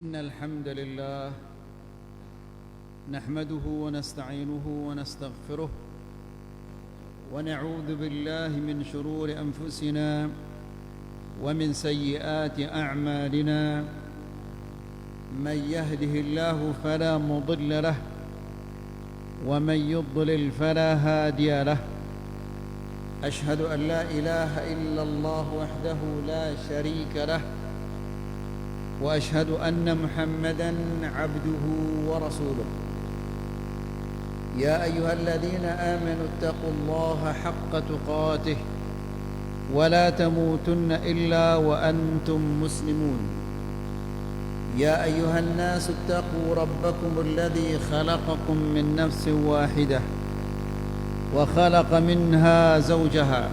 إن الحمد لله نحمده ونستعينه ونستغفره ونعوذ بالله من شرور أنفسنا ومن سيئات أعمالنا من يهده الله فلا مضل له ومن يضلل فلا هادي له أشهد أن لا إله إلا الله وحده لا شريك له وأشهد أن محمدًا عبده ورسوله يا أيها الذين آمنوا اتقوا الله حق تقاته ولا تموتن إلا وأنتم مسلمون يا أيها الناس اتقوا ربكم الذي خلقكم من نفس واحدة وخلق منها زوجها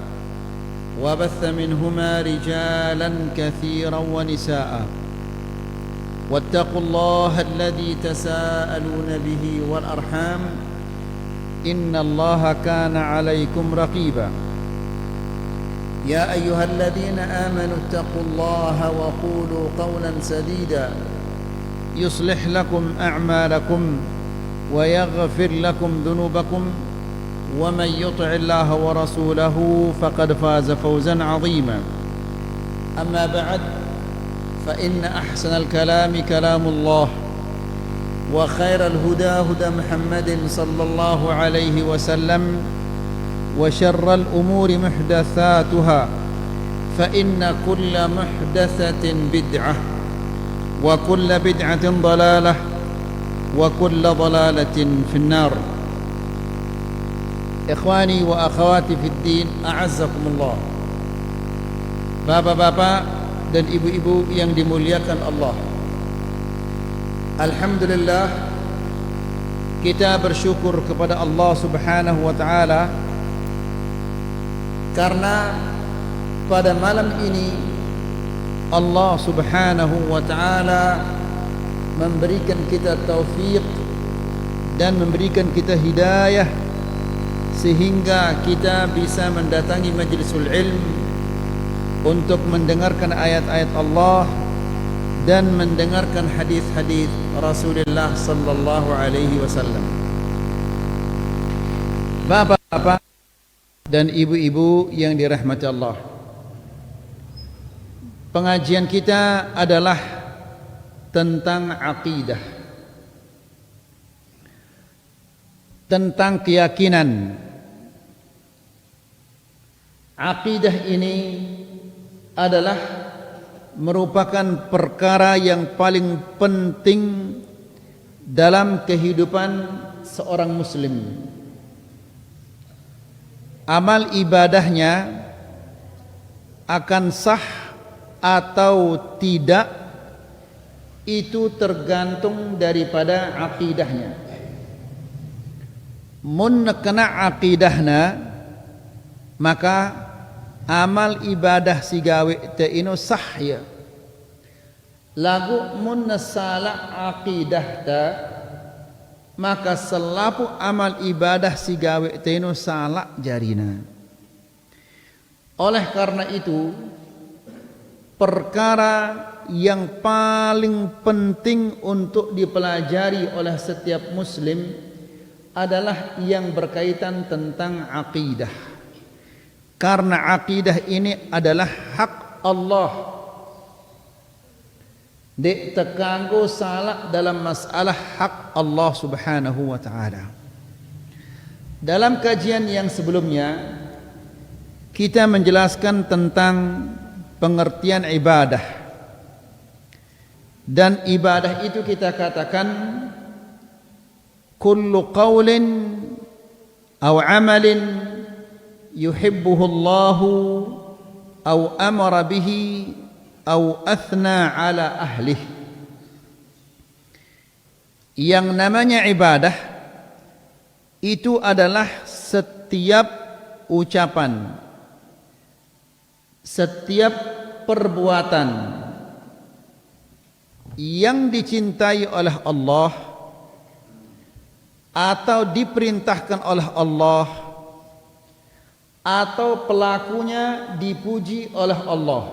وبث منهما رجالا كثيرا ونساء واتقوا الله الذي تساءلون به والأرحام إن الله كان عليكم رقيبا يا أيها الذين آمنوا اتقوا الله وقولوا قولا سديدا يصلح لكم أعمالكم ويغفر لكم ذنوبكم ومن يطع الله ورسوله فقد فاز فوزا عظيما أما بعد فإن أحسن الكلام كلام الله وخير الهدى هدى محمد صلى الله عليه وسلم وشر الأمور محدثاتها فإن كل محدثة بدعة وكل بدعة ضلالة وكل ضلالة في النار إخواني وأخواتي في الدين أعزكم الله. Bapak-bapak dan ibu-ibu yang dimuliakan Allah, alhamdulillah kita bersyukur kepada Allah Subhanahu wa taala karena pada malam ini Allah Subhanahu wa taala memberikan kita taufik dan memberikan kita hidayah sehingga kita bisa mendatangi majlisul ilm untuk mendengarkan ayat-ayat Allah dan mendengarkan hadis-hadis Rasulullah sallallahu alaihi wasallam. Bapak-bapak dan ibu-ibu yang dirahmati Allah, pengajian kita adalah tentang akidah, tentang keyakinan. Akidah ini adalah merupakan perkara yang paling penting dalam kehidupan seorang muslim. Amal ibadahnya akan sah atau tidak itu tergantung daripada akidahnya. Mun kena akidahna maka amal ibadah si gawe te ino sah ya. Lagu mun salah aqidah ta maka selapu amal ibadah si gawe te ino salah jarina. Oleh karena itu perkara yang paling penting untuk dipelajari oleh setiap muslim adalah yang berkaitan tentang aqidah. Karena akidah ini adalah hak Allah. Dek terganggu salah dalam masalah hak Allah Subhanahu wa taala. Dalam kajian yang sebelumnya kita menjelaskan tentang pengertian ibadah. Dan ibadah itu kita katakan kullu qaulin aw amalin yuhibbuhu Allahu aw amara bihi aw athna ala ahlih. Yang namanya ibadah itu adalah setiap ucapan, setiap perbuatan yang dicintai oleh Allah atau diperintahkan oleh Allah atau pelakunya dipuji oleh Allah,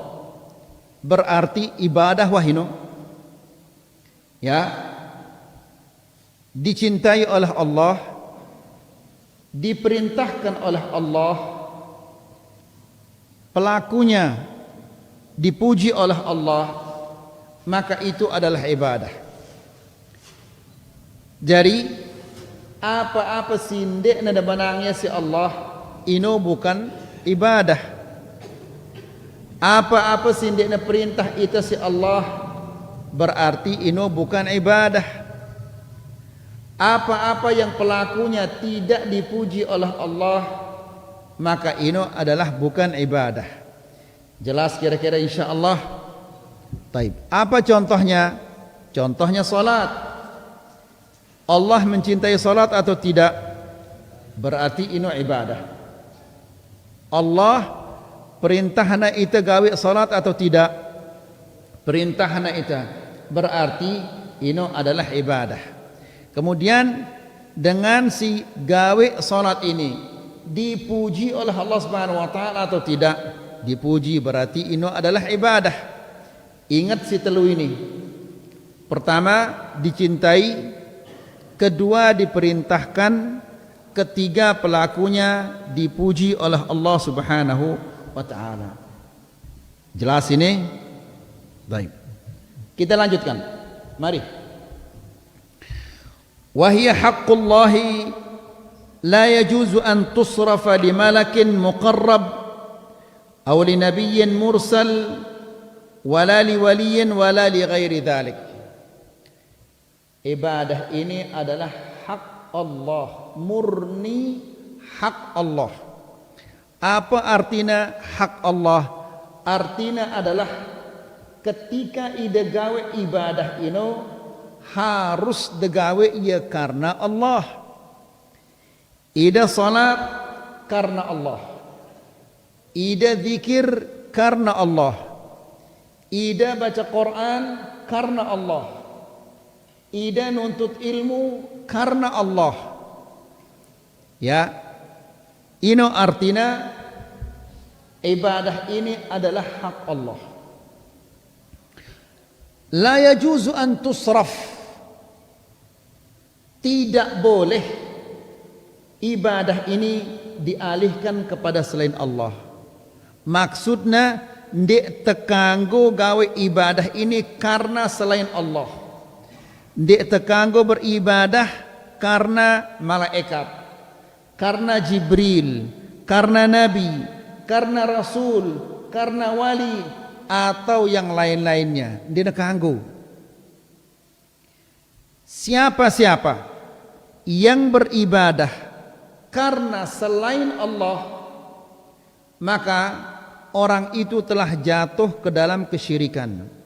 berarti ibadah wahino. ya, dicintai oleh Allah, diperintahkan oleh Allah, pelakunya dipuji oleh Allah, maka itu adalah ibadah. Jadi apa-apa sindek nada benangnya si Allah, ino bukan ibadah. Apa-apa sindek na perintah itu si Allah, berarti ino bukan ibadah. Apa-apa yang pelakunya tidak dipuji oleh Allah, maka ino adalah bukan ibadah. Jelas kira-kira insyaallah. Taib. Apa contohnya? Contohnya salat. Allah mencintai salat atau tidak? Berarti ino ibadah. Allah perintahna ita gawe salat atau tidak? Perintahna ita. Berarti ino adalah ibadah. Kemudian dengan si gawe salat ini dipuji oleh Allah Subhanahu wa taala atau tidak? Dipuji, berarti ino adalah ibadah. Ingat si telu ini. Pertama dicintai, kedua diperintahkan, ketiga pelakunya dipuji oleh Allah Subhanahu wa taala. Jelas ini? Baik. Kita lanjutkan. Mari. Wa hiya haqqullahi la yajuzu an tusrafa li malakin muqarrab aw li nabiyyin mursal wala li waliyyin wala li ghairi dhalik. Ibadah ini adalah hak Allah, murni hak Allah. Apa artinya hak Allah? Artinya adalah ketika ida gawe ibadah ini harus digawe ia karena Allah. Ida salat karena Allah. Ida zikir karena Allah. Ida baca Quran karena Allah. Ida nuntut ilmu karena Allah. Ya, ino artinya ibadah ini adalah hak Allah. La yajuzu an tusraf, tidak boleh ibadah ini dialihkan kepada selain Allah. Maksudnya ndek tekanggo gawe ibadah ini karena selain Allah. Ndek tekanggo beribadah karena malaikat, karena Jibril, karena Nabi, karena Rasul, karena wali, atau yang lain-lainnya. Ndek tekanggo. Siapa-siapa yang beribadah karena selain Allah, maka orang itu telah jatuh ke dalam kesyirikan.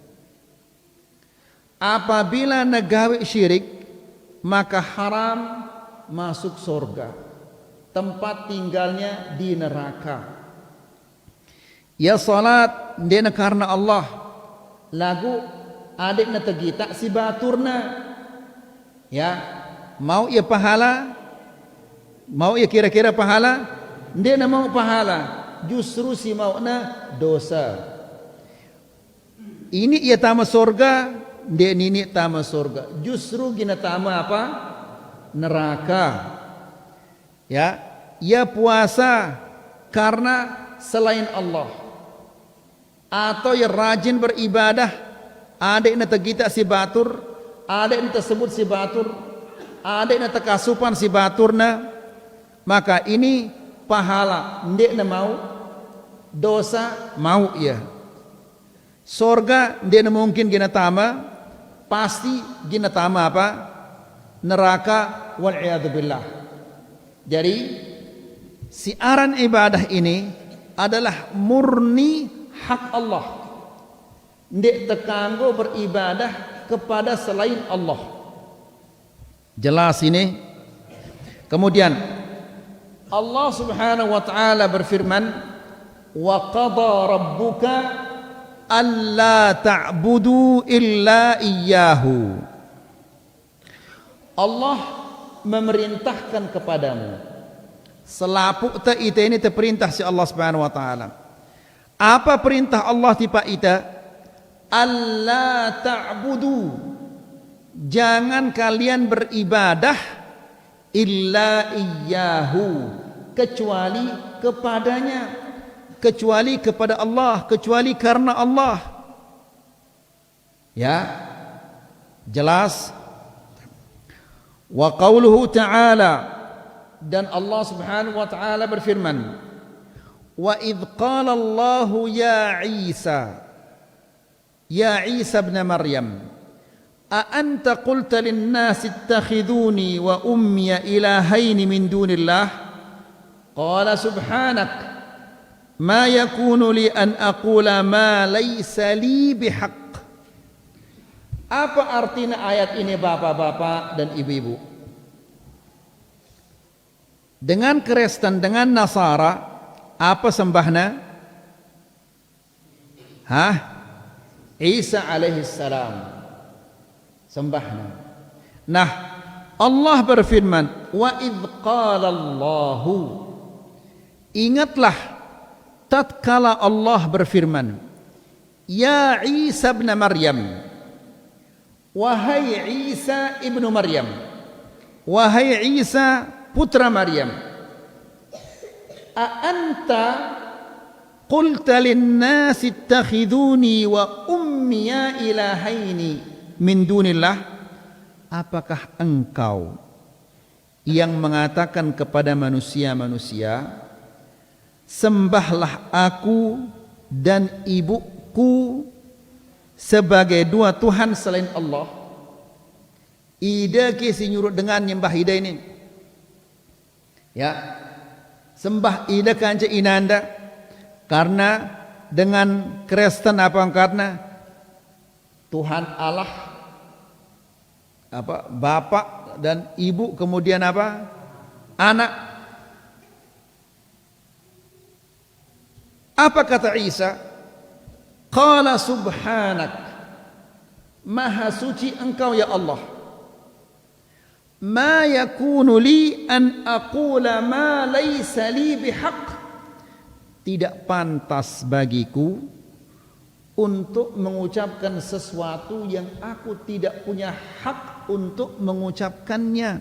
Apabila negawe syirik, maka haram masuk surga, tempat tinggalnya di neraka. Ya salat dena karena Allah, lagu adik na tegita si baturna, ya mau ia pahala, mau ia kira-kira pahala, dena mau pahala, justru si mau na dosa. Ini ia tama surga, dia nini tama surga, justru gina tama apa? Neraka. Ya, ia puasa karena selain Allah, atau ia rajin beribadah, ada yang tegita si batur, ada yang tersebut si batur, ada yang tekasupan si baturna, maka ini pahala, ndek na mau, dosa mau ia. Surga ndek na mungkin gina tama, pasti gina tama apa? Neraka, wal'iyadu billah. Jadi siaran ibadah ini adalah murni hak Allah. Ndek tekanggo beribadah kepada selain Allah. Jelas ini. Kemudian Allah Subhanahu wa taala berfirman, wa qada rabbuka alla ta'budu illa iyyahu. Allah memerintahkan kepadamu, selapu ta ita ini terperintah si Allah Subhanahu wa taala. Apa perintah Allah tipa ita? Alla ta'budu, jangan kalian beribadah illa iyyahu, kecuali kepadanya, kecuali kepada Allah, kecuali karena Allah. Ya, jelas. Wa qauluhu ta'ala, dan Allah Subhanahu wa ta'ala berfirman, wa idh qala Allah ya Isa ibn Maryam, a anta qulta lin-nasi ittakhiduni wa ummi ilahaini min dunillah, qala subhanak ma yakunu li an aqula ma laysa li bihaq. Apa artinya ayat ini bapak-bapak dan ibu-ibu? Dengan Kristen, dengan Nasara, apa sembahna? Isa alaihissalam sembahna. Nah, Allah berfirman, wa idh qala Allahu, ingatlah tatkala Allah berfirman, ya Isa ibn Maryam, wahai Isa ibnu Maryam, wahai Isa putra Maryam, a anta qulta linnasi ittakhiduni wa ummiya ilahaini min dunillah, apakah engkau yang mengatakan kepada manusia-manusia, sembahlah aku dan ibuku sebagai dua Tuhan selain Allah? Ida ke si nyurut dengan nyembah ida ini, ya, sembah ida kanca inanda, karena dengan Kristen apa karena Tuhan Allah apa bapak dan ibu, kemudian apa anak. Apa kata Isa? Qala subhanak, maha suci engkau ya Allah, ma yakunu li an aqula ma laysa li bihaq, tidak pantas bagiku untuk mengucapkan sesuatu yang aku tidak punya hak untuk mengucapkannya.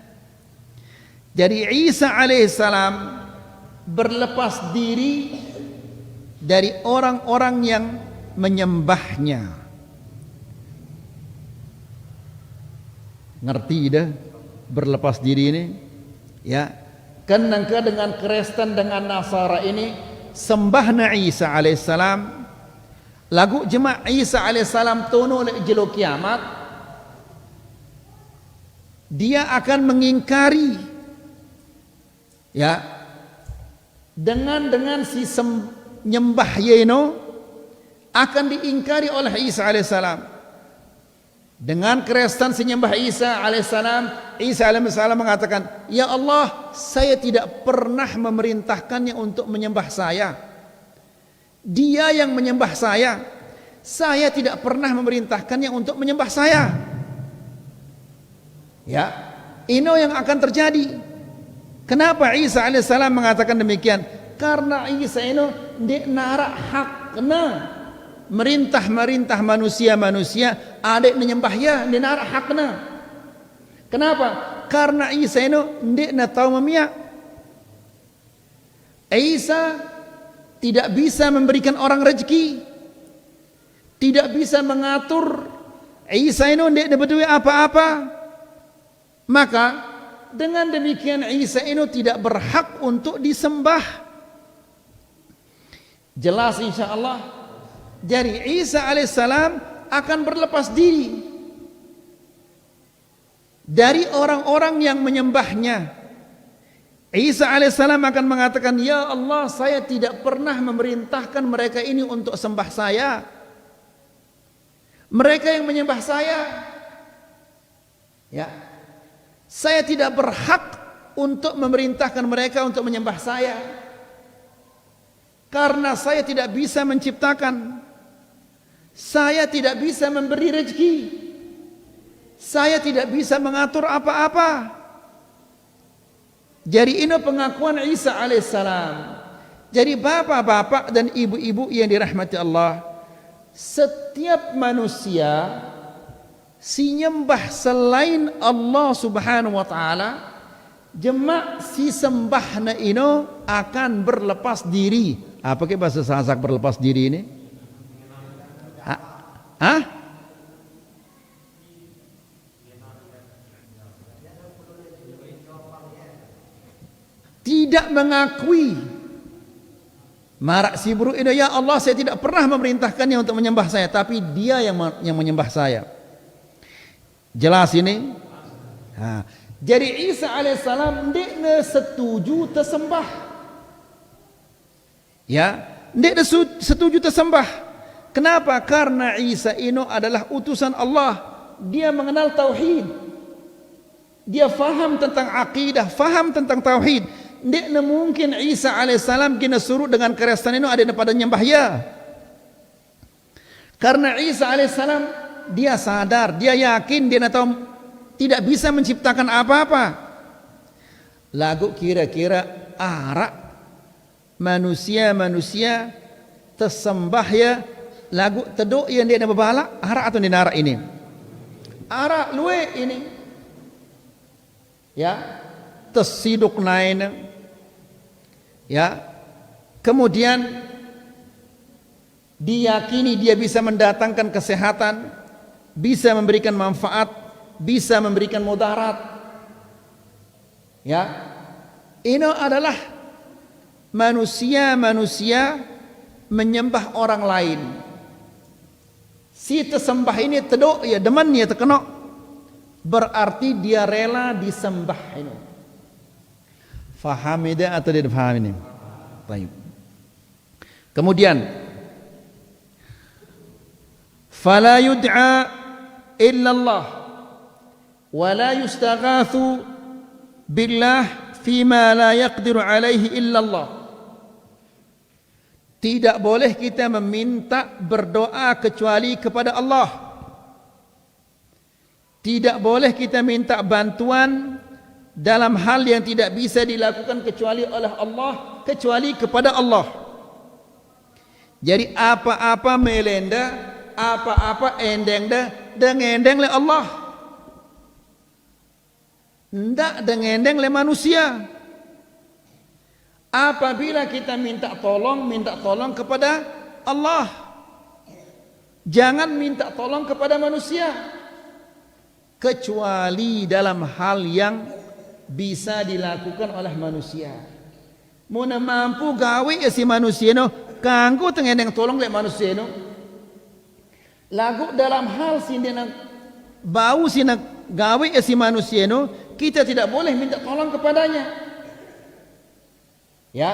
Jadi Isa alaihissalam berlepas diri dari orang-orang yang menyembahnya. Ngerti dah berlepas diri ini? Ya, kan nangka dengan Kristen dengan Nasara ini sembahna Isa alaihissalam, lagu jemaah Isa alaihissalam tono le jelo kiamat, dia akan mengingkari, ya, dengan si nyembah yeno akan diingkari oleh Isa alaihissalam. Dengan Kristen menyembah Isa alaihissalam, Isa alaihissalam mengatakan, ya Allah, saya tidak pernah memerintahkannya untuk menyembah saya. Dia yang menyembah saya tidak pernah memerintahkannya untuk menyembah saya. Ya, ini yang akan terjadi. Kenapa Isa alaihissalam mengatakan demikian? Karena Isa ini ndek narak hakna merintah manusia adek menyembah ya ndek narak hakna. Kenapa? Karena Isa ini ndek na tahu memia. Isa tidak bisa memberikan orang rezeki, tidak bisa mengatur. Isa ini ndek berdua apa-apa. Maka dengan demikian Isa ini tidak berhak untuk disembah. Jelas insyaallah. Jadi Isa alaihissalam akan berlepas diri dari orang-orang yang menyembahnya. Isa alaihissalam akan mengatakan, ya Allah, saya tidak pernah memerintahkan mereka ini untuk sembah saya. Mereka yang menyembah saya. Ya, saya tidak berhak untuk memerintahkan mereka untuk menyembah saya. Karena saya tidak bisa menciptakan, saya tidak bisa memberi rezeki, saya tidak bisa mengatur apa-apa. Jadi ini pengakuan Isa alaihissalam. Jadi bapak-bapak dan ibu-ibu yang dirahmati Allah, setiap manusia si nyembah selain Allah subhanahu wa ta'ala, jema si sembahna ino akan berlepas diri. Apa ke bahasa Sasak berlepas diri ini? Hah? Tidak mengakui. Marak si buruk itu, ya Allah, saya tidak pernah memerintahkannya untuk menyembah saya, tapi dia yang menyembah saya. Jelas ini? Nah, jadi Isa alaihissalam tidak setuju tersembah. Ya, tidak setuju tersembah. Kenapa? Karena Isa ini adalah utusan Allah. Dia mengenal tauhid. Dia faham tentang akidah, faham tentang tauhid. Tidak mungkin Isa alaihissalam kena suruh dengan keresan ini ada pada nyembah ya. Karena Isa alaihissalam dia sadar, dia yakin, dia tahu tidak bisa menciptakan apa-apa. Lagu kira-kira arak manusia tersembah ya, lagu teduk yang dia berbala arak atau dinarak ini. Arak luwe ini. Ya, tersiduk naik. Ya, kemudian diyakini dia bisa mendatangkan kesehatan, bisa memberikan manfaat, bisa memberikan mudarat. Ya, ini adalah manusia menyembah orang lain. Si tersembah ini teduk ya demannya terkenok, berarti dia rela disembah ini. Faham ini atau tidak faham ini? Baik. Kemudian, fala yud'a illa Allah wa la yustaghathu billah fima la yaqdiru alaihi illa Allah. Tidak boleh kita meminta berdoa kecuali kepada Allah. Tidak boleh kita minta bantuan dalam hal yang tidak bisa dilakukan kecuali oleh Allah, kecuali kepada Allah. Jadi apa-apa melenda, apa-apa endeng dah dengendeng le Allah. Ndak dengendeng le manusia. Apabila kita minta tolong kepada Allah. Jangan minta tolong kepada manusia. Kecuali dalam hal yang bisa dilakukan oleh manusia. Muna mampu gawe si manusia no, kanggo tengeneng tolong le manusia no. Lagu dalam hal sindena bau sina gawe si manusia no, kita tidak boleh minta tolong kepadanya. Ya,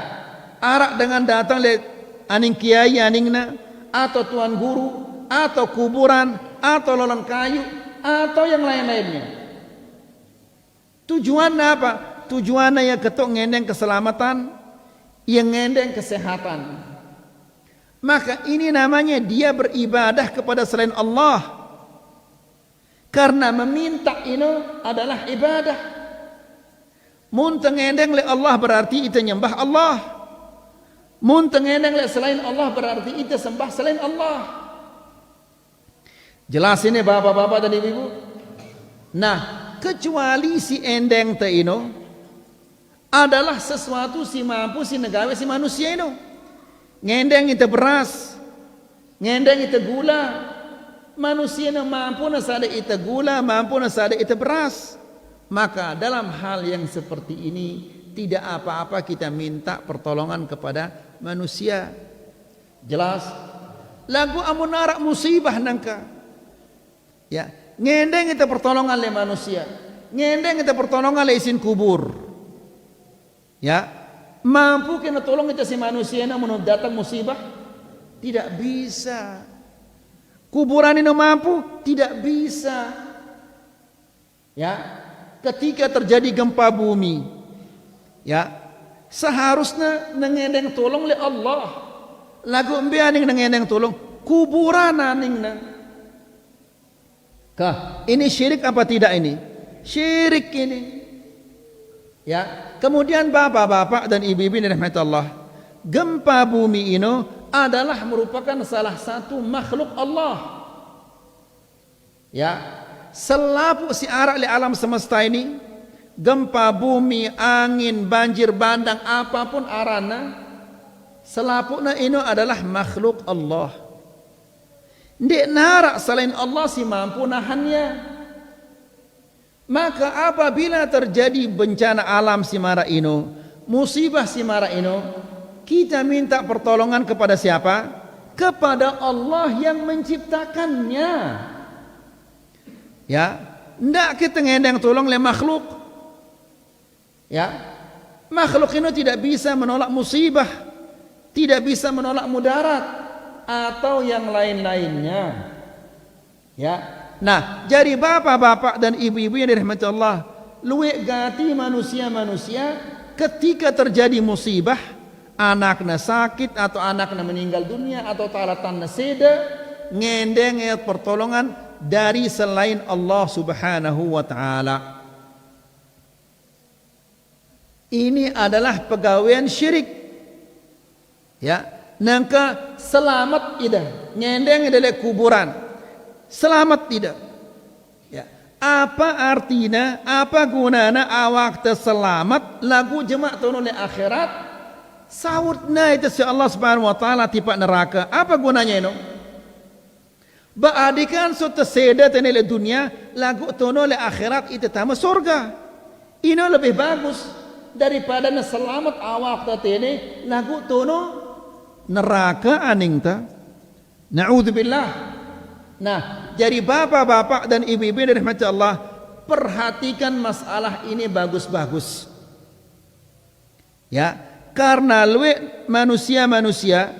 arak dengan datang le aning kiai aningna, atau tuan guru, atau kuburan, atau lolong kayu, atau yang lain-lainnya. Tujuannya apa? Tujuannya ya ketok ngendeng keselamatan, yang ngendeng kesehatan. Maka ini namanya dia beribadah kepada selain Allah. Karena meminta ini adalah ibadah. Mun tengendeng le Allah berarti itu nyembah Allah. Mun tengendeng le selain Allah berarti itu sembah selain Allah. Jelas ini bapak-bapak dan ibu-ibu? Nah, kecuali si endeng te ino adalah sesuatu si mampu si negawe si manusia ino. Ngendeng itu beras, ngendeng itu gula. Manusia ino mampu na sada itu gula, mampu na sada itu beras. Maka dalam hal yang seperti ini tidak apa-apa kita minta pertolongan kepada manusia. Jelas? Lagu amun narak musibah nangka. Ya, ngendeng itu pertolongan le manusia. Ngendeng itu pertolongan le isin kubur. Ya, mampu kena tolong itu si manusia namun datang musibah? Tidak bisa. Kuburan ini mampu? Tidak bisa. Ya, ketika terjadi gempa bumi, ya, seharusnya ngendeng tolong le Allah. Lagu embeaning ngendeng tolong kuburan aning na. Kah, ini syirik apa tidak ini? Syirik ini. Ya, kemudian bapak-bapak dan ibu-ibu yang dirahmati Allah, gempa bumi ini adalah merupakan salah satu makhluk Allah. Ya, selapu si arak li alam semesta ini, gempa bumi, angin, banjir bandang, apapun arana, selapuna ini adalah makhluk Allah. Ndik narak selain Allah si mampu nahannya. Maka apabila terjadi bencana alam si mara ino, musibah si mara ino, kita minta pertolongan kepada siapa? Kepada Allah yang menciptakannya. Ya, ndak kita ngendeng tolong le makhluk. Ya, makhluk ini tidak bisa menolak musibah, tidak bisa menolak mudarat atau yang lain-lainnya. Ya. Nah, jadi bapak-bapak dan ibu-ibu yang dirahmati Allah, luwek gati manusia-manusia ketika terjadi musibah, anaknya sakit atau anaknya meninggal dunia atau talatannya seda, ngendeng pertolongan dari selain Allah Subhanahu wa taala. Ini adalah pegawaian syirik. Ya, nangka selamat ida, ngendeng dari kuburan. Selamat tidak. Ya. Apa artinya? Apa gunanya awak terselamat lagu jemaah tono le akhirat? Sautna itu si Allah Subhanahu wa taala tipak neraka. Apa gunanya itu? Baadikan so terseda tenele dunia lagu tono le akhirat itu tama surga. Ini lebih bagus daripada selamat awak tatene lagu tono neraka aning ta. Naudzubillah. Nah, jadi bapak-bapak dan ibu-ibu dari rahmat Allah, perhatikan masalah ini bagus-bagus. Ya, karena luwe manusia-manusia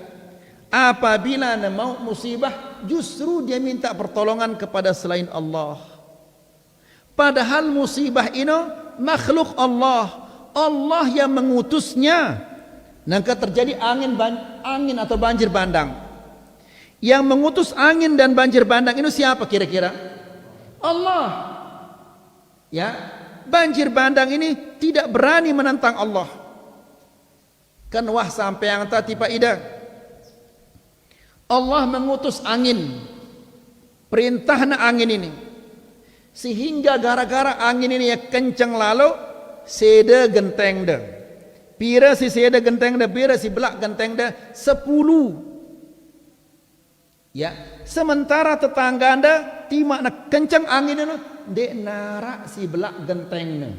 apabila mau musibah justru dia minta pertolongan kepada selain Allah. Padahal musibah ini makhluk Allah, Allah yang mengutusnya. Maka terjadi angin atau banjir bandang. Yang mengutus angin dan banjir bandang itu siapa kira-kira? Allah. Ya, banjir bandang ini tidak berani menentang Allah. Kan wah sampai yang tadi Pak Ida. Allah mengutus angin. Perintahnya angin ini. Sehingga gara-gara angin ini ya kencang lalu seda genteng dah. Pira si seda genteng dah, pira si belak genteng dah 10. Ya, sementara tetangga anda timak nak kencang angin itu dek narak si belak gentengnya.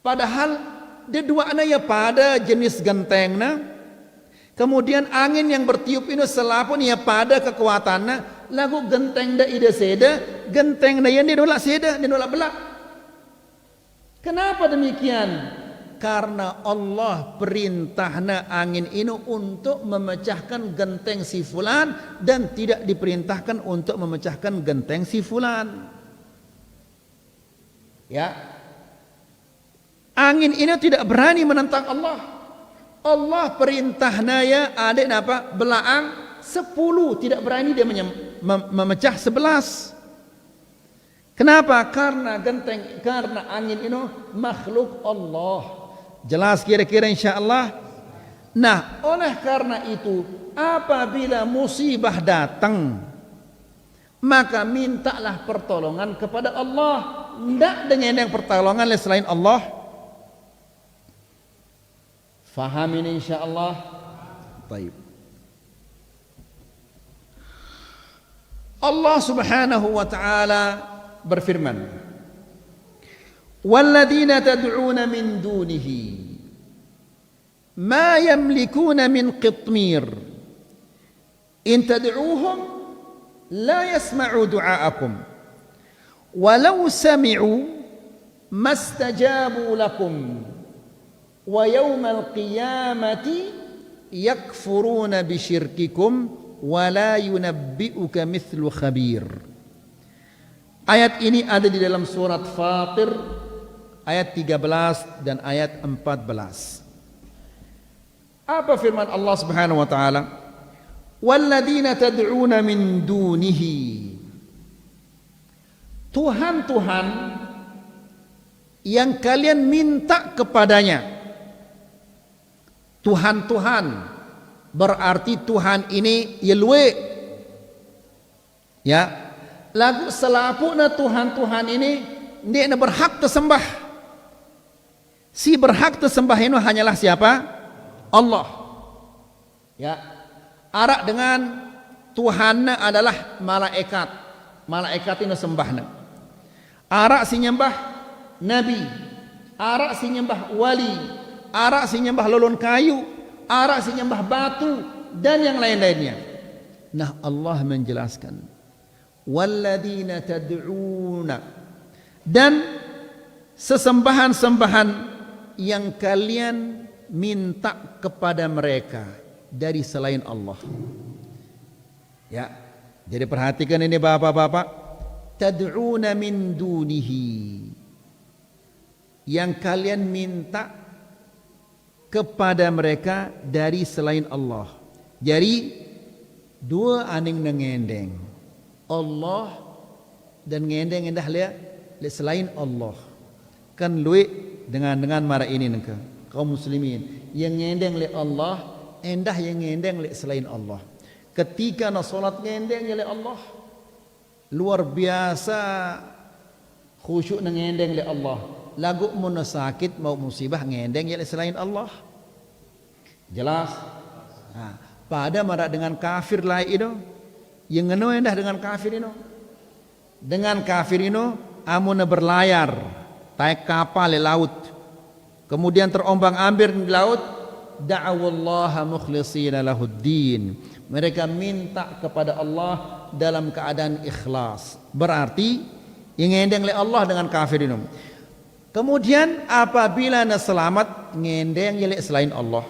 Padahal dia duanya ya pada jenis gentengnya. Kemudian angin yang bertiup ini selapun ya pada kekuatannya. Lagu genteng dah ida seda, genteng dah yang dia nolak seda, dia nolak belak. Kenapa demikian? Karena Allah perintahna angin ini untuk memecahkan genteng si fulan dan tidak diperintahkan untuk memecahkan genteng si fulan. Ya. Angin ini tidak berani menentang Allah. Allah perintahna ya ada apa? Belaang 10, tidak berani dia memecah 11. Kenapa? Karena angin ini makhluk Allah. Jelas kira-kira insyaallah. Nah, oleh karena itu apabila musibah datang maka mintalah pertolongan kepada Allah, tidak dengan yang pertolongan selain Allah. Faham ini insyaallah. Baik. Allah Subhanahu wa taala berfirman, وَالَّذِينَ تَدْعُونَ مِن دُونِهِ مَا يَمْلِكُونَ مِنْ قِطْمِيرٍ إِنْ تَدْعُوهُمْ لَا يَسْمَعُوا دُعَاءَكُمْ وَلَوْ سَمِعُوا مَا اسْتَجَابُوا لَكُمْ وَيَوْمَ الْقِيَامَةِ يَكْفُرُونَ بِشِرْكِكُمْ وَلَا يُنَبِّئُكَ مِثْلُ خَبِيرٍ. Ayat ini ada di dalam surat Fatir ayat 13 dan ayat 14. Apa firman Allah Subhanahu wa taala? Walladzina tad'una min dunihi. Tuhan-tuhan yang kalian minta kepadanya. Tuhan-tuhan berarti Tuhan ini yelwe. Ya. lagu selapukna Tuhan-Tuhan ini dia berhak tersembah. Si berhak tersembah itu hanyalah siapa? Allah. Ya. Arak dengan Tuhanna adalah malaikat. Malaikat itu sembahna. Arak si nyembah nabi, arak si nyembah wali, arak si nyembah lolon kayu, arak si nyembah batu dan yang lain-lainnya. Nah, Allah menjelaskan walladzina tad'una, dan sesembahan-sembahan yang kalian minta kepada mereka dari selain Allah. Ya, jadi perhatikan ini bapak-bapak, tad'una min dunihi, yang kalian minta kepada mereka dari selain Allah. Jadi dua aning ngendeng, Allah dan ngendeng indah lihat selain Allah. Kan luik dengan mara ini nengka kaum muslimin yang ngendeng le Allah, endah yang ngendeng le selain Allah. Ketika na salat ngendeng le Allah, luar biasa khusyuk ngendeng le Allah. Lagu mun sakit mau musibah ngendeng le selain Allah. Jelas? Nah, pada mara dengan kafir lain itu yang ngeno endah dengan kafir itu. Dengan kafir itu amun berlayar taik kapal di laut, kemudian terombang ambir di laut, da'awallaha mukhlishina lahuddin, mereka minta kepada Allah dalam keadaan ikhlas. Berarti yang ngendeng oleh Allah dengan kafir ini. Kemudian apabila na selamat ngendeng oleh selain Allah,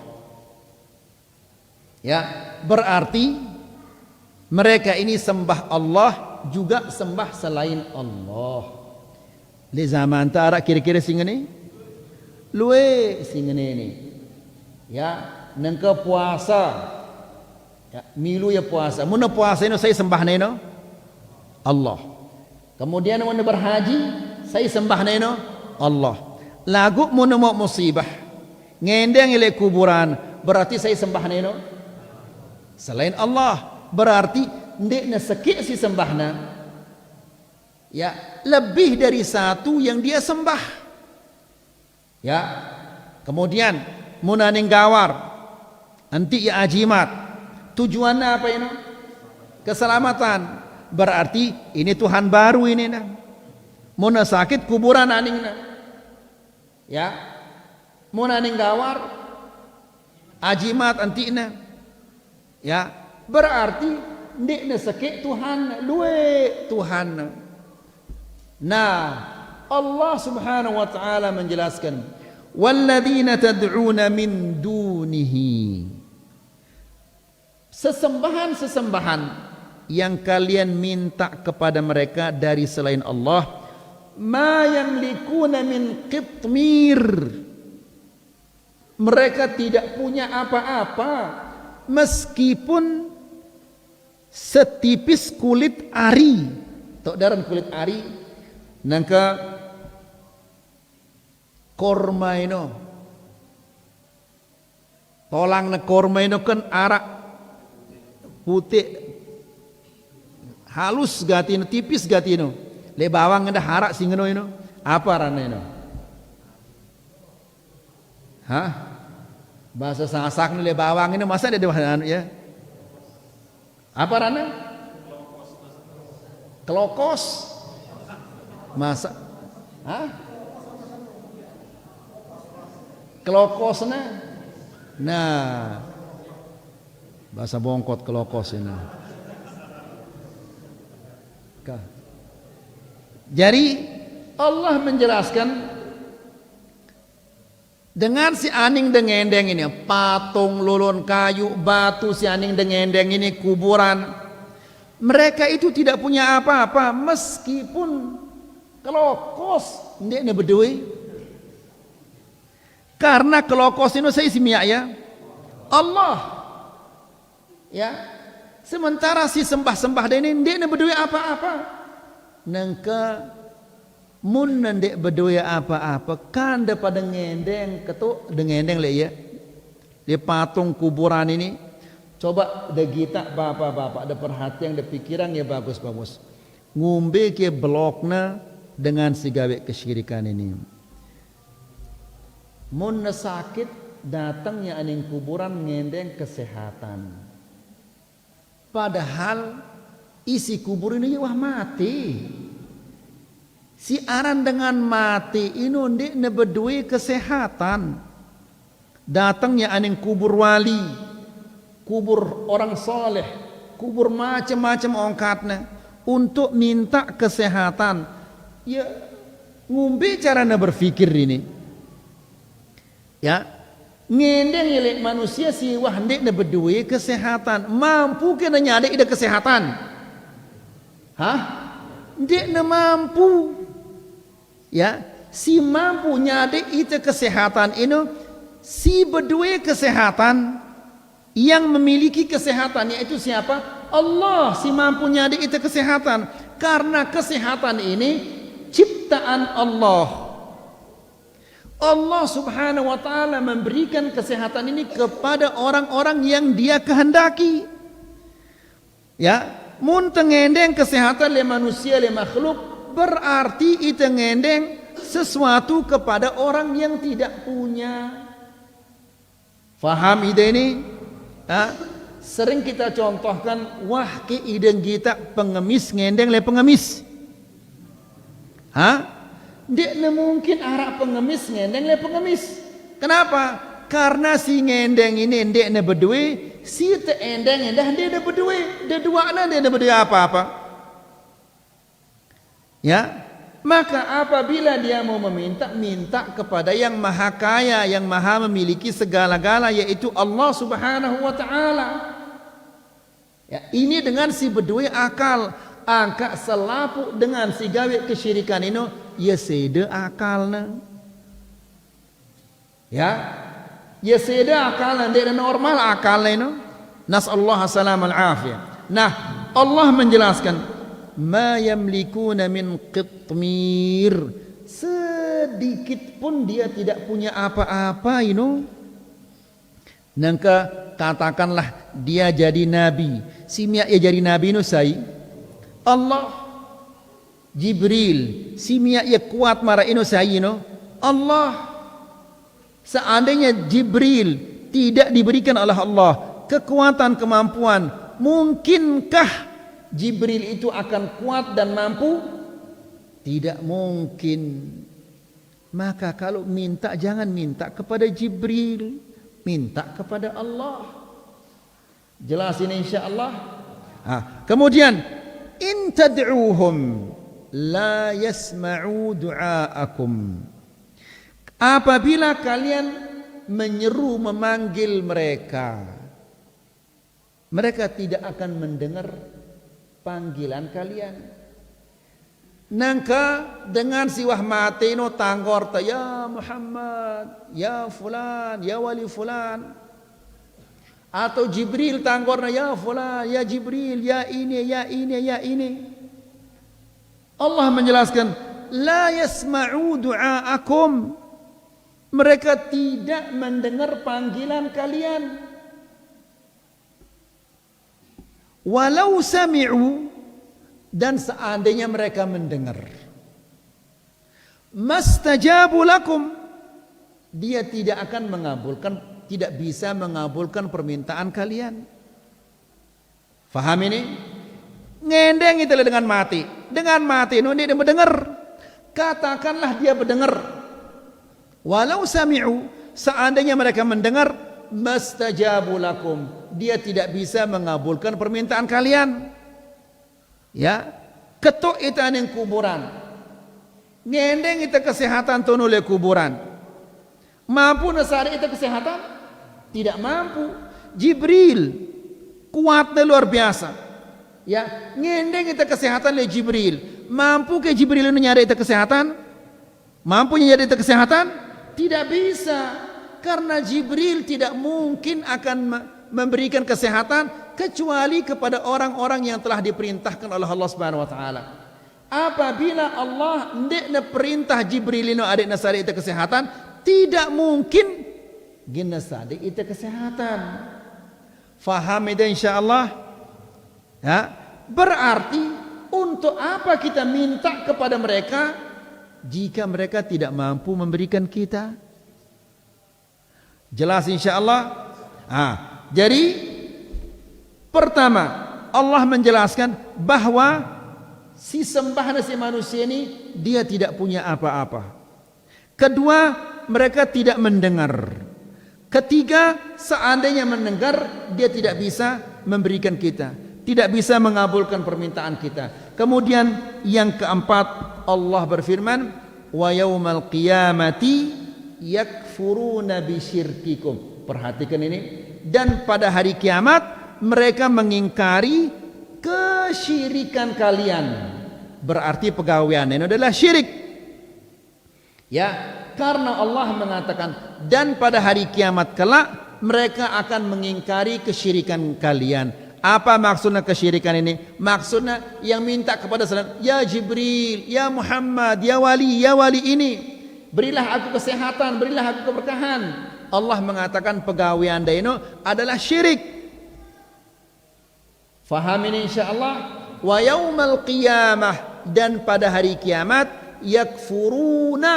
ya berarti mereka ini sembah Allah juga sembah selain Allah. Di zaman tarak kira-kira singa ni luwe singa ni ya nengka puasa ya, milu ya puasa mun puasa ini saya sembah neno Allah, kemudian mun berhaji saya sembah neno Allah. Lagu mun mau musibah ngendeng ile kuburan berarti saya sembah neno selain Allah, berarti ndek na sekik si sembahna ya lebih dari satu yang dia sembah. Ya, kemudian munaning gawar anti ya ajimat, tujuannya apa ini? Keselamatan. Berarti ini Tuhan baru ini nah. Muna sakit kuburan aning nah. Ya, munaning gawar ajimat anti nah. Ya, berarti ndik na sakit Tuhan luwe Tuhan. Nah, Allah Subhanahu wa taala menjelaskan walladzina tad'una min dunihi, sesembahan-sesembahan yang kalian minta kepada mereka dari selain Allah, ma yamlikuna min qitmir, mereka tidak punya apa-apa meskipun setipis kulit ari. Tok daran kulit ari nangka korma ino, tolang na korma ino kan arak putih halus gatino, tipis gatino, le bawang nda harak singeno ino, apa rana ino? Hah? Bahasa Sasak le bawang ino masa ada anu ya? Apa rana? Kelokos. Masa hah? Kelokosna. Nah, bahasa bongkot kelokos ini. Jadi Allah menjelaskan dengan si aning dengendeng ini, patung lulun kayu, batu si aning dengendeng ini, kuburan, mereka itu tidak punya apa-apa meskipun kelokos ndek ne bedui. Karena kelokos itu saya simia ya Allah. Ya. Sementara si sembah-sembah ini ndek ne bedui apa-apa. Nangka mun ndek bedui apa-apa kan daripada ngendeng ketuk dengendeng le ya. Di patung kuburan ini coba de kita bapak-bapak ada perhatian, ada pikiran ya bagus-bagus. ngombe ke blokna dengan si gawe kesyirikan ini. Mun sakit datangnya aning kuburan ngendeng kesehatan. Padahal isi kubur ini wah mati. Si aran dengan mati ini ndik nebedui kesehatan. Datangnya aning kubur wali, kubur orang soleh, kubur macam-macam ongkatnya untuk minta kesehatan. Ya ngumbi caranya berfikir ini. Ya ngendeng ya manusia si wah ndik nebedui kesehatan. Mampu kena nyadek ida kesehatan. Hah? Ndik ne mampu. Ya, si mampu nyadek itu kesehatan ini, si berdua kesehatan yang memiliki kesehatan yaitu siapa? Allah. Si mampu nyadek itu kesehatan karena kesehatan ini ciptaan Allah. Allah subhanahu wa ta'ala memberikan kesehatan ini kepada orang-orang yang dia kehendaki. Ya, mun tengendeng kesehatan le manusia le makhluk berarti itu ngendeng sesuatu kepada orang yang tidak punya. Faham ide ini? Sering kita contohkan, wah ke ide kita pengemis ngendeng le pengemis. Dia mungkin arah pengemis ngendeng le pengemis. Kenapa? Karena si ngendeng ini dia ne berdua, si te endeng endah dia ne berdua, dia dua na dia ne berdua apa-apa. Ya, maka apabila dia mau minta kepada yang maha kaya, yang maha memiliki segala-gala, yaitu Allah subhanahu wa ta'ala. Ya, ini dengan si berdua akal, angka selapu dengan si gawe kesyirikan ini, ya sede akalnya. Ya sede akalnya, dia normal akalnya ini. Nas'allahu salam al-afiyah. Nah, Allah menjelaskan, ma yamlikuna min qitmir, sedikit pun dia tidak punya apa-apa ini. Nangka katakanlah dia jadi nabi, simia ia jadi nabi ini sai Allah. Jibril simia ia kuat marah ini sai ini Allah. Seandainya Jibril tidak diberikan oleh Allah kekuatan kemampuan, mungkinkah Jibril itu akan kuat dan mampu? Tidak mungkin. Maka kalau minta jangan minta kepada Jibril, minta kepada Allah. Jelas ini insyaallah. Kemudian in tad'uuhum la yasma'u du'aakum. Apabila kalian menyeru memanggil mereka, mereka tidak akan mendengar panggilan kalian. Nangka dengan siwah mati no tanggor ta ya Muhammad, ya fulan, ya wali fulan. Atau Jibril tanggorna ya fulan, ya Jibril, ya ini, ya ini, ya ini. Allah menjelaskan la yasma'u du'aakum. Mereka tidak mendengar panggilan kalian. Walau sami'u, dan seandainya mereka mendengar, mastajabu lakum, dia tidak akan mengabulkan, tidak bisa mengabulkan permintaan kalian. Faham ini? Ngendeng itu dengan mati. Dengan mati ini dia mendengar. Katakanlah dia mendengar. Walau sami'u, seandainya mereka mendengar, mastajabu lakum, dia tidak bisa mengabulkan permintaan kalian. Ya, ketuk itu aning kuburan, ngendeng itu kesehatan tunule kuburan. Mampu nasari itu kesehatan? Tidak mampu. Jibril kuatnya luar biasa. Ya, ngendeng itu kesehatan le Jibril. Mampu ke Jibril ini nyari itu kesehatan? Mampu nyari itu kesehatan? Tidak bisa. Karena Jibril tidak mungkin akan memberikan kesehatan kecuali kepada orang-orang yang telah diperintahkan oleh Allah Subhanahu wa taala. Apabila Allah ndekna perintah Jibril ini adik nasari itu kesehatan, tidak mungkin gina sadik itu kesehatan. Faham itu insyaallah? Ya, berarti untuk apa kita minta kepada mereka jika mereka tidak mampu memberikan kita? Jelas insyaallah. Jadi pertama Allah menjelaskan bahwa si sembahan si manusia ini dia tidak punya apa-apa. Kedua, mereka tidak mendengar. Ketiga, seandainya mendengar dia tidak bisa memberikan kita, tidak bisa mengabulkan permintaan kita. Kemudian yang keempat, Allah berfirman, wa yaumal qiyamati yakfuruna bisyirkikum. Perhatikan ini. Dan pada hari kiamat mereka mengingkari kesyirikan kalian. Berarti pegawaian ini adalah syirik. Ya, karena Allah mengatakan dan pada hari kiamat kelak mereka akan mengingkari kesyirikan kalian. Apa maksudnya kesyirikan ini? Maksudnya yang minta kepada salam, ya Jibril, ya Muhammad, ya wali ini, berilah aku kesehatan, berilah aku keberkahan. Allah mengatakan pegawai anda ini adalah syirik. Faham ini insyaallah. Wa yaumal qiyamah, dan pada hari kiamat yakfuruna,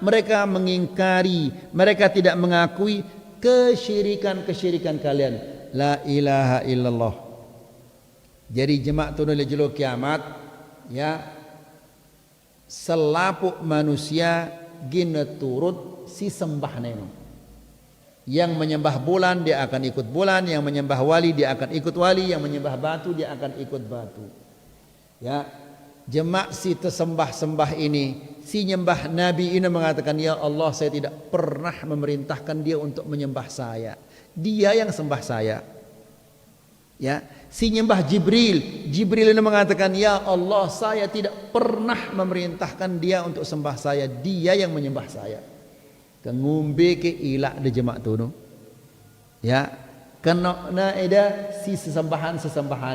mereka mengingkari, mereka tidak mengakui kesyirikan kalian. La ilaha illallah. Jadi jemaah tunul jelo kiamat ya, selapuk manusia gina turut si sembah neno. Yang menyembah bulan dia akan ikut bulan, yang menyembah wali dia akan ikut wali, yang menyembah batu dia akan ikut batu. Ya, jemaah si tersembah-sembah ini, si nyembah Nabi ini mengatakan, ya Allah saya tidak pernah memerintahkan dia untuk menyembah saya. Dia yang sembah saya. Ya, si nyembah Jibril, Jibril ini mengatakan, ya Allah saya tidak pernah memerintahkan dia untuk sembah saya. Dia yang menyembah saya. Kengumbe ke ilak de jemaah tu no. Ya, kena na ida si sesembahan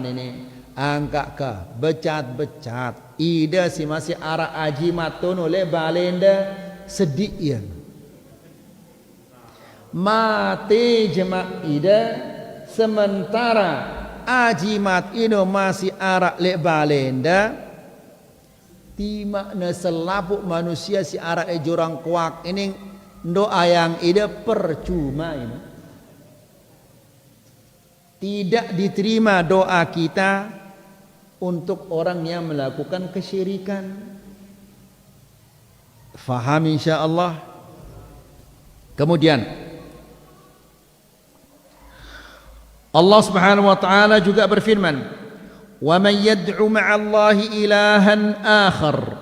ini angkat ke becat ida si masih ara ajimat tu no le balenda sedih ya. Mati jemaah ida sementara ajimat ino masih arak le balenda, ti makna selapuk manusia si arak jurang kuak ini doa yang ida percuma ini. Tidak diterima doa kita untuk orang yang melakukan kesyirikan. Faham insyaallah. Kemudian Allah Subhanahu wa taala juga berfirman, "Wa man yad'u ma'allahi ilahan akhar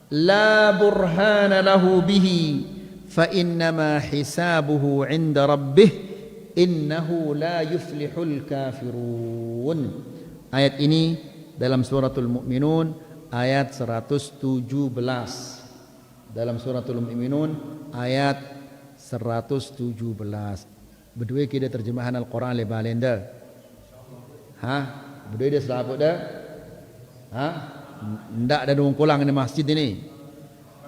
la burhana lahu bihi fa innama hisabuhu 'inda rabbih innahu la yuflihul kafirun." Ayat ini dalam suratul Mu'minun ayat 117. Dalam suratul Mu'minun ayat 117. Berdua kita terjemahan Al-Quran le balenda. Berdua dia selaput dah. Ndak ada dong kolang di masjid ini.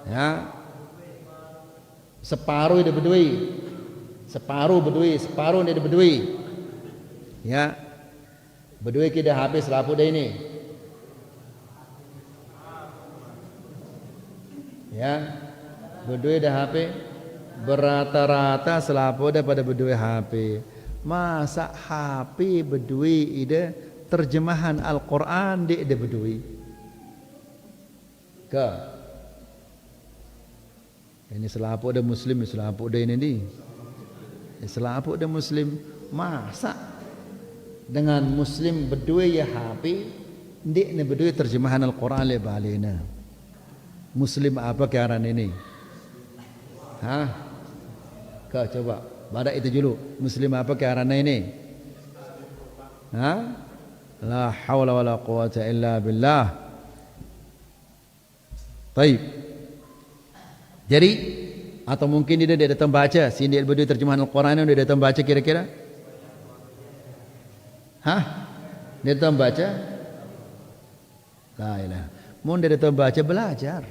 Ya. Separuh dia berdua. Separuh dia berdua. Ya. Berdua kita habis selaput dah ini. Ya. Berdua dah habis. Berata-rata selaput daripada berdua HP. Masa HP berdua ide terjemahan Al-Quran dia ide berdua. Ke? Ini selaput dah Muslim, selaput dah ini di. Selaput dah Muslim. Masa dengan Muslim berdua ya HP, dia ni berdua terjemahan Al-Quran le balena. Muslim apa kearan ini? Kau coba badak itu dulu. Muslim apa kearana ini? La haula wala quwata illa billah. Baik. Jadi atau mungkin dia datang baca, sini dia berdua terjemahan Al-Quran dia datang baca kira-kira? Dia datang baca? La ilaha. Mun dia datang baca belajar.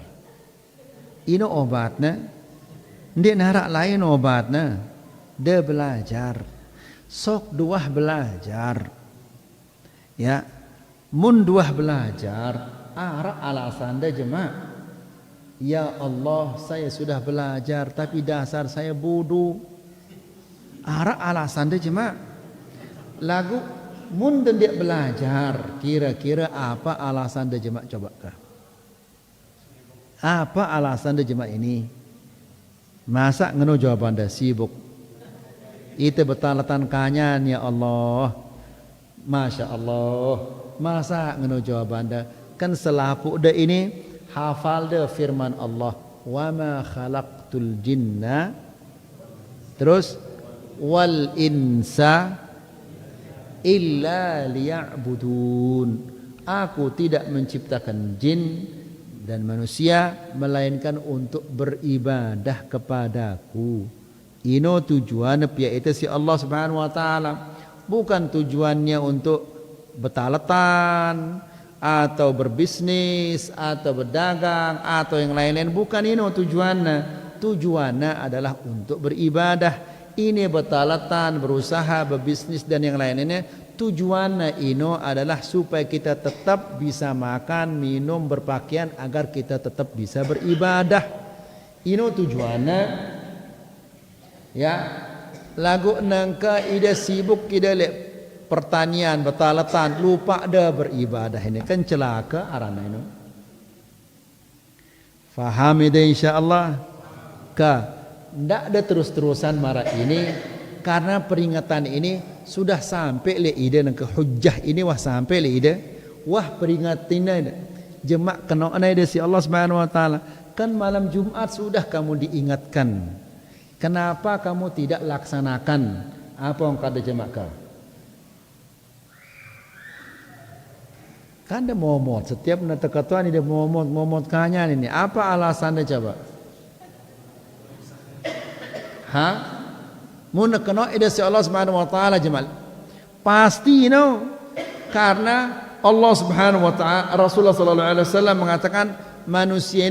Ini obatnya. Dia narak lain obatnya. Dia belajar. Sok duah belajar. Ya. Munduah belajar ara alasan dah jemaah. Ya Allah, saya sudah belajar tapi dasar saya bodoh. Ara alasan dah jemaah. Lagu mun dia belajar, kira-kira apa alasan dah jemaah, coba kah? Apa alasan dah jemaah ini? Masa ngeno jawaban dah sibuk. Itu betalatan kanyan ya Allah. Masya Allah. Masa ngeno jawaban dah? Kan selapu dah ini hafal dah firman Allah. Wa ma khalaqtul jinna. Terus wal insa illa liya'budun. Aku tidak menciptakan jin dan manusia melainkan untuk beribadah kepadaku. Ino tujuan pia itu si Allah Subhanahu wa taala. Bukan tujuannya untuk betalatan atau berbisnis atau berdagang atau yang lain-lain, bukan ino tujuannya. Tujuannya adalah untuk beribadah. Ini betalatan, berusaha, berbisnis dan yang lain-lainnya, tujuannya ino adalah supaya kita tetap bisa makan, minum, berpakaian agar kita tetap bisa beribadah. Ino tujuannya. Ya, lagu nangka ida sibuk ida le pertanian, betalatan, lupa dah beribadah, ini kan celaka arana ino. Faham ida insyaallah ka. Tidak ada terus-terusan marah ini karena peringatan ini sudah sampai le ide ke hujjah ini wah sampai le ide wah peringatinnya jemak kena ide si Allah Subhanahu wa taala. Kan malam Jumat sudah kamu diingatkan. Kenapa kamu tidak laksanakan apa yang kata jemak kau? Kan dia momot setiap nak ketuan dia momot kanyan ini. Apa alasannya coba? Mun kena ida si Allah Subhanahu wa taala jemal. Pasti karena Allah Subhanahu wa taala Rasulullah sallallahu alaihi wasallam mengatakan manusia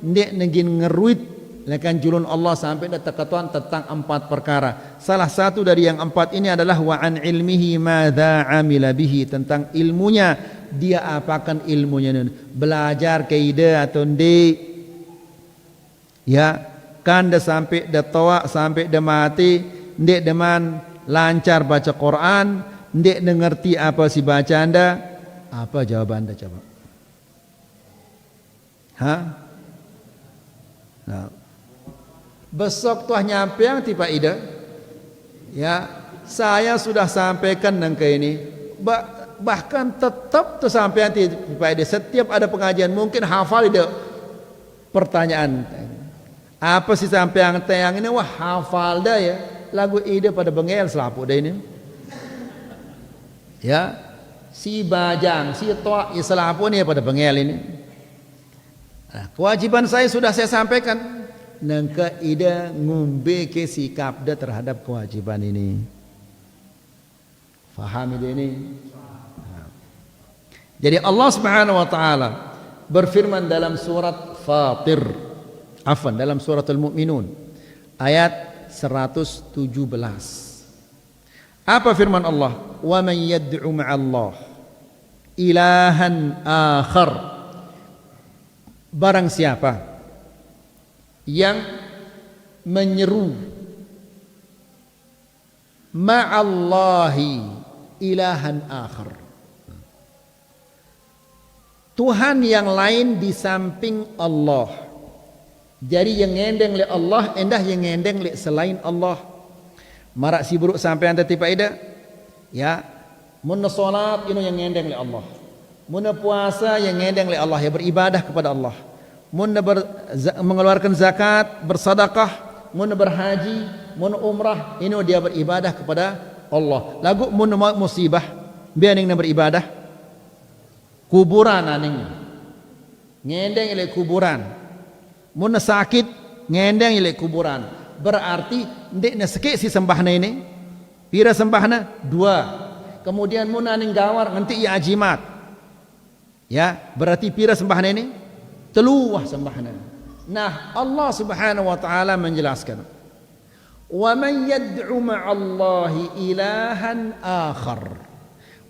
ndek negin ngeruit lakan julun Allah sampai dah terketuan tentang 4 perkara. Salah satu dari yang 4 ini adalah wa an ilmihi madza amila bihi, tentang ilmunya dia apakan ilmunya, belajar ke ide atau ndek. Ya, kan dah sampai dah tua sampai dah mati ndek deman lancar baca Quran, ndek ngerti apa si baca anda, apa jawaban anda coba? Nah, besok tuah nyampe yang tiba ida, ya saya sudah sampaikan nang ke ini, bahkan tetap tu sampai nanti tiba ida setiap ada pengajian mungkin hafal ida pertanyaan. Apa sih sampai yang tayang ini wah hafal dah ya lagu ide pada bengel selapu dah ini. Ya, si bajang, si toa selapu ni pada bengel ini. Nah, kewajiban saya sudah saya sampaikan. Nangka ide ngumbe ke sikap dah terhadap kewajiban ini. Faham ide ini? Nah. Jadi Allah Subhanahu wa taala berfirman dalam surat Fatir. Dalam surat Al-Mu'minun ayat 117. Apa firman Allah? Wa man yad'u ma'allah ilahan akhar. Barang siapa yang menyeru ma'allahi ilahan akhar, Tuhan yang lain di samping Allah. Jadi yang ngendeng le Allah endah yang ngendeng le selain Allah. Marak si buruk sampai anda tiba ida. Ya, mun salat ino yang ngendeng le Allah. Mun puasa yang ngendeng le Allah, ya beribadah kepada Allah. Mun mengeluarkan zakat, bersedekah, mun berhaji, mun umrah, ino dia beribadah kepada Allah. Lagu mun musibah, biar ning beribadah kuburan aning. Ngendeng le kuburan. Mun sakit ngendeng ile kuburan, berarti ndek na sekek si sembahna ini pira sembahna 2. Kemudian mun aning gawar nganti ia ajimat, ya berarti pira sembahna ini 3 sembahna. Nah Allah Subhanahu wa taala menjelaskan wa man yad'u ma'allahi ilahan akhar,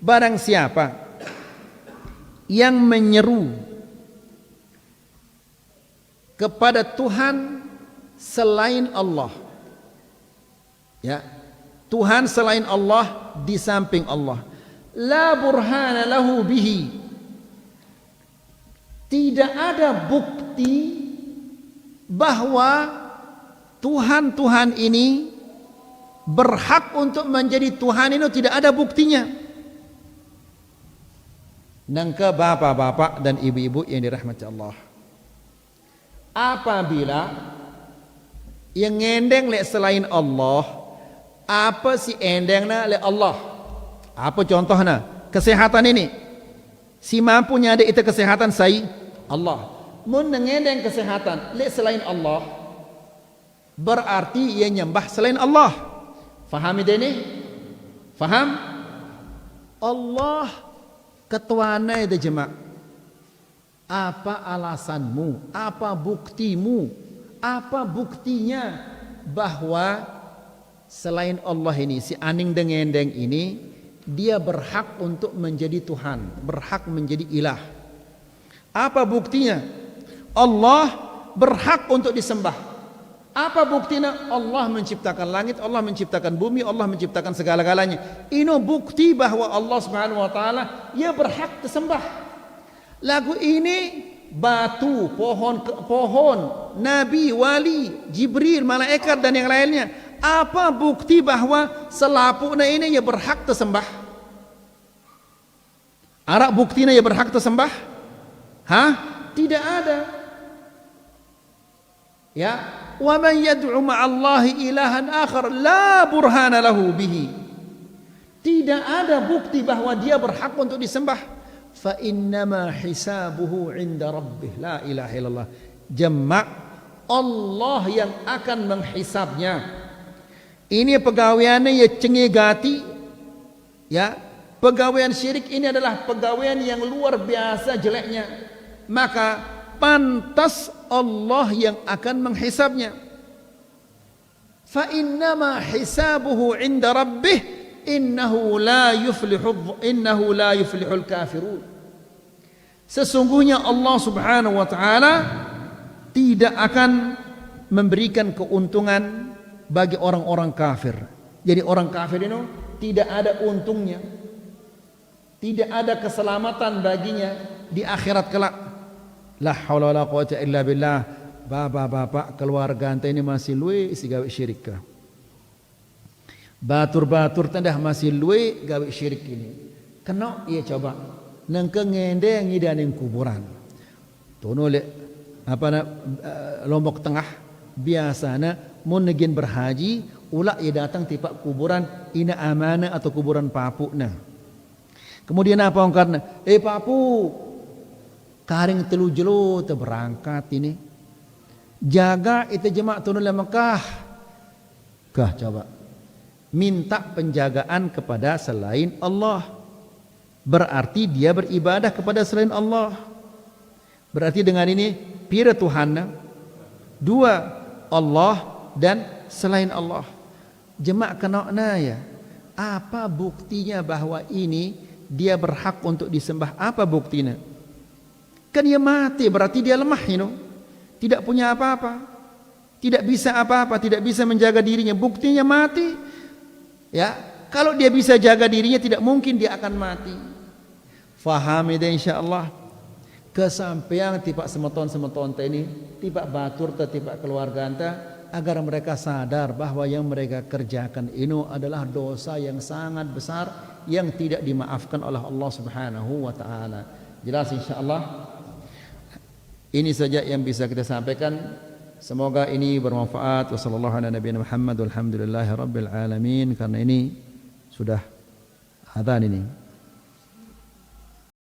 barang siapa yang menyeru kepada Tuhan selain Allah. Ya, Tuhan selain Allah di samping Allah. La burhana lahu bihi. Tidak ada bukti bahwa Tuhan-Tuhan ini berhak untuk menjadi Tuhan, itu tidak ada buktinya. Nangka bapak-bapak dan ibu-ibu yang dirahmati Allah, apabila yang ngendeng lek selain Allah, apa si endengna lek Allah? Apa contohnya? Kesehatan ini, si mampunya ada itu kesehatan sai Allah. Mun ngendeng kesehatan lek selain Allah, berarti ia nyembah selain Allah. Faham ini? Faham? Allah ketuana itu jemaah. Apa alasanmu? Apa buktimu? Apa buktinya bahwa selain Allah ini, si aning dengendeng ini, dia berhak untuk menjadi Tuhan, berhak menjadi ilah? Apa buktinya? Allah berhak untuk disembah. Apa buktinya? Allah menciptakan langit, Allah menciptakan bumi, Allah menciptakan segala-galanya. Ini bukti bahwa Allah Subhanahu wa taala ia berhak disembah. Lagu ini batu, pohon, nabi, wali, Jibril, malaikat dan yang lainnya. Apa bukti bahwa selapuknya ini ia berhak disembah? Ada buktinya ia berhak disembah? Hah? Tidak ada. Ya, wa man yad'u ma'allahi ilahan akhar la burhana lahu bihi. Tidak ada bukti bahwa dia berhak untuk disembah. Fa innama hisabuhu 'inda rabbih, la ilaha illallah. Jema' Allah yang akan menghisabnya. Ini pegawaiannya ya cengegati. Ya, pegawaian syirik ini adalah pegawaian yang luar biasa jeleknya. Maka pantas Allah yang akan menghisabnya. Fa innama hisabuhu 'inda rabbih innahu la yuflihul kafirun. Sesungguhnya Allah Subhanahu wa taala tidak akan memberikan keuntungan bagi orang-orang kafir. Jadi orang kafir itu tidak ada untungnya, tidak ada keselamatan baginya di akhirat kelak. La haula wala quwata illa billah. Bapak-bapak keluarga ente ini masih luwe isi gawe syirik kah? Batur-batur tendah masih luwe gawe syirik ini. Kena iya coba nengke ngendeng idaning kuburan. Tono le apa na Lombok Tengah biasana mun negin berhaji ulah ia datang tipak kuburan ina amanah atau kuburan papu nah. Kemudian apa ongkarna? Papu karing telu jelo te berangkat ini. Jaga itu jemaah tunul Mekah. Kah coba. Minta penjagaan kepada selain Allah. Berarti dia beribadah kepada selain Allah. Berarti dengan ini pira Tuhanna? Dua, Allah dan selain Allah. Jemaah kenokna ya. Apa buktinya bahwa ini dia berhak untuk disembah? Apa buktinya? Kan dia mati, berarti dia lemah, tidak punya apa-apa, tidak bisa apa-apa, tidak bisa menjaga dirinya. Buktinya mati. Ya, kalau dia bisa jaga dirinya, tidak mungkin dia akan mati. Faham itu insyaallah. Kesampean tipak semeton ini, tipak batur tipak keluarga anta, agar mereka sadar bahwa yang mereka kerjakan ini adalah dosa yang sangat besar yang tidak dimaafkan oleh Allah Subhanahu wa taala. Jelas insyaallah. Ini saja yang bisa kita sampaikan. Semoga ini bermanfaat. Wassallallahu ala nabiyina Muhammad walhamdulillahi rabbil alamin. Karena ini sudah adzan ini.